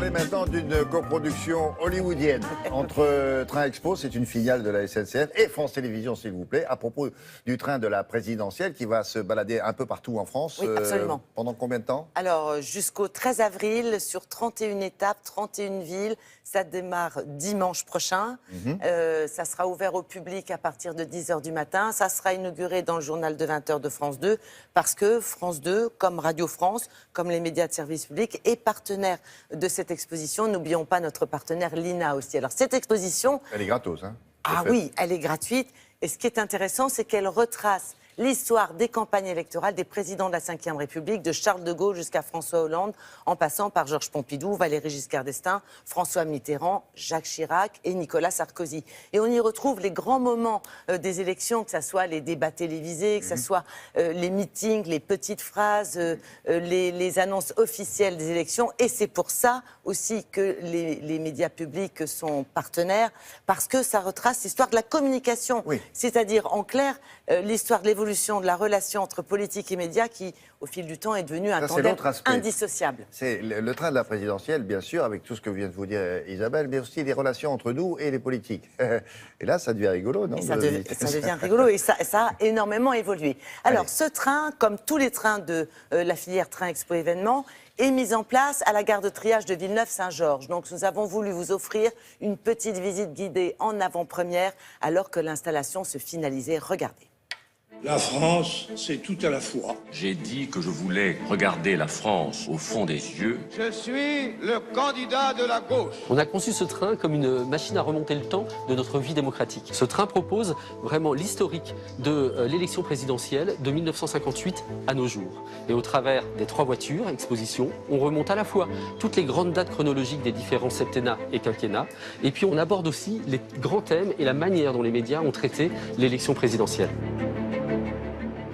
parler maintenant d'une coproduction hollywoodienne entre Train Expo, c'est une filiale de la SNCF, et France Télévisions, s'il vous plaît, à propos du train de la présidentielle qui va se balader un peu partout en France. Oui, absolument. Pendant combien de temps? Alors, jusqu'au 13 avril, sur 31 étapes, 31 villes. Ça démarre dimanche prochain. Ça sera ouvert au public à partir de 10h du matin. Ça sera inauguré dans le journal de 20h de France 2, parce que France 2, comme Radio France, comme les médias de service public, est partenaire de cette exposition. N'oublions pas notre partenaire l'INA aussi. Alors, cette exposition... Elle est gratos, hein? Ah oui, elle est gratuite. Et ce qui est intéressant, c'est qu'elle retrace l'histoire des campagnes électorales des présidents de la Ve République, de Charles de Gaulle jusqu'à François Hollande, en passant par Georges Pompidou, Valéry Giscard d'Estaing, François Mitterrand, Jacques Chirac et Nicolas Sarkozy. Et on y retrouve les grands moments des élections, que ce soit les débats télévisés, que ce soit les meetings, les petites phrases, les annonces officielles des élections. Et c'est pour ça aussi que les médias publics sont partenaires, parce que ça retrace l'histoire de la communication. Oui. C'est-à-dire, en clair, l'histoire de l'évolution de la relation entre politique et médias qui, au fil du temps, est devenue un tandem indissociable. C'est le train de la présidentielle, bien sûr, avec tout ce que vient de vous dire Isabelle, mais aussi les relations entre nous et les politiques. Et là, ça devient rigolo, non? Ça devient rigolo et ça a énormément évolué. Alors, ce train, comme tous les trains de la filière Train Expo événements, est mis en place à la gare de triage de Villeneuve-Saint-Georges. Donc nous avons voulu vous offrir une petite visite guidée en avant-première alors que l'installation se finalisait. Regardez. La France, c'est tout à la fois. J'ai dit que je voulais regarder la France au fond des yeux. Je suis le candidat de la gauche. On a conçu ce train comme une machine à remonter le temps de notre vie démocratique. Ce train propose vraiment l'historique de l'élection présidentielle de 1958 à nos jours. Et au travers des 3 voitures, expositions, on remonte à la fois toutes les grandes dates chronologiques des différents septennats et quinquennats. Et puis on aborde aussi les grands thèmes et la manière dont les médias ont traité l'élection présidentielle.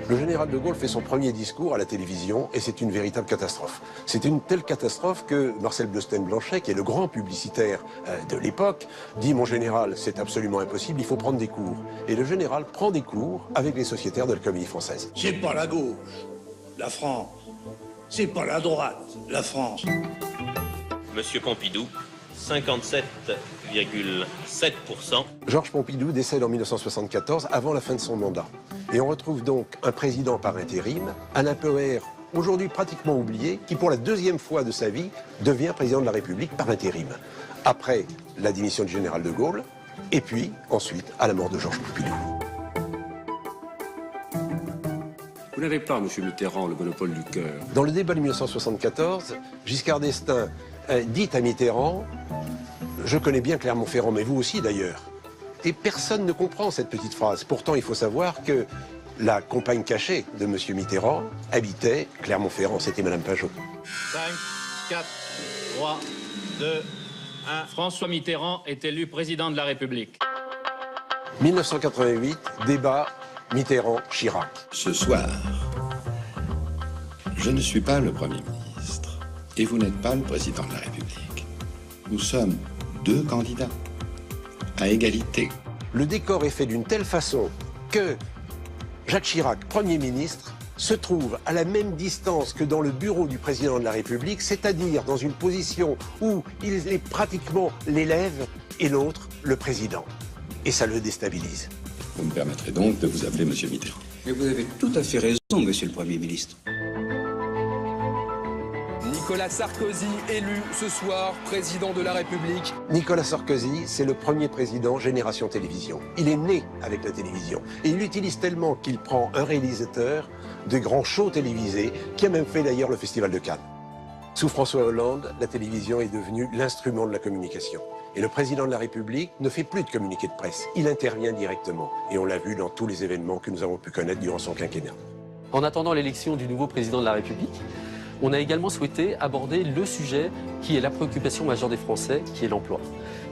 Le général de Gaulle fait son premier discours à la télévision et c'est une véritable catastrophe. C'est une telle catastrophe que Marcel Bleustein-Blanchet, qui est le grand publicitaire de l'époque, dit « Mon général, c'est absolument impossible, il faut prendre des cours ». Et le général prend des cours avec les sociétaires de la Comédie Française. C'est pas la gauche, la France. C'est pas la droite, la France. Monsieur Pompidou, 57,7%. Georges Pompidou décède en 1974, avant la fin de son mandat. Et on retrouve donc un président par intérim, Alain Poher, aujourd'hui pratiquement oublié, qui pour la 2e fois de sa vie devient président de la République par intérim. Après la démission du général de Gaulle, et puis ensuite à la mort de Georges Pompidou. Vous n'avez pas, monsieur Mitterrand, le monopole du cœur. Dans le débat de 1974, Giscard d'Estaing dit à Mitterrand « Je connais bien Clermont-Ferrand, mais vous aussi d'ailleurs ». Et personne ne comprend cette petite phrase. Pourtant, il faut savoir que la compagne cachée de M. Mitterrand habitait Clermont-Ferrand. C'était Mme Pajot. 5, 4, 3, 2, 1. François Mitterrand est élu président de la République. 1988, débat Mitterrand-Chirac. Ce soir, je ne suis pas le Premier ministre et vous n'êtes pas le président de la République. Nous sommes 2 candidats. À égalité. Le décor est fait d'une telle façon que Jacques Chirac, Premier ministre, se trouve à la même distance que dans le bureau du président de la République, c'est-à-dire dans une position où il est pratiquement l'élève et l'autre le président. Et ça le déstabilise. Vous me permettrez donc de vous appeler Monsieur Mitterrand. Mais vous avez tout à fait raison, Monsieur le Premier ministre. Nicolas Sarkozy, élu ce soir président de la République. Nicolas Sarkozy, c'est le premier président Génération Télévision. Il est né avec la télévision. Et il l'utilise tellement qu'il prend un réalisateur de grands shows télévisés, qui a même fait d'ailleurs le Festival de Cannes. Sous François Hollande, la télévision est devenue l'instrument de la communication. Et le président de la République ne fait plus de communiqué de presse. Il intervient directement. Et on l'a vu dans tous les événements que nous avons pu connaître durant son quinquennat. En attendant l'élection du nouveau président de la République, on a également souhaité aborder le sujet qui est la préoccupation majeure des Français, qui est l'emploi.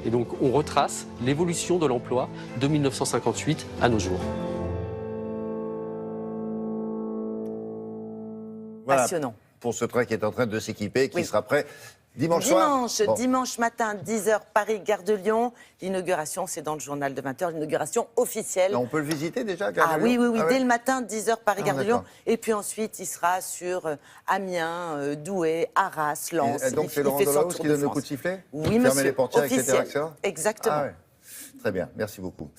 Et donc on retrace l'évolution de l'emploi de 1958 à nos jours. Voilà, passionnant. Pour ce train qui est en train de s'équiper, qui sera prêt Dimanche soir. Bon. Dimanche matin, 10h, Paris, gare de Lyon. L'inauguration, c'est dans le journal de 20h, l'inauguration officielle. On peut le visiter déjà, gare de Lyon? Oui, dès le matin, 10h, Paris, gare de Lyon. d'accord. Et puis ensuite, il sera sur Amiens, Douai, Arras, Lens. Et donc c'est Laurent Delahousse qui donne le coup de sifflet? Oui, Fermer monsieur. les portières, etc. Officiel. Exactement. Ah ouais. Très bien, merci beaucoup.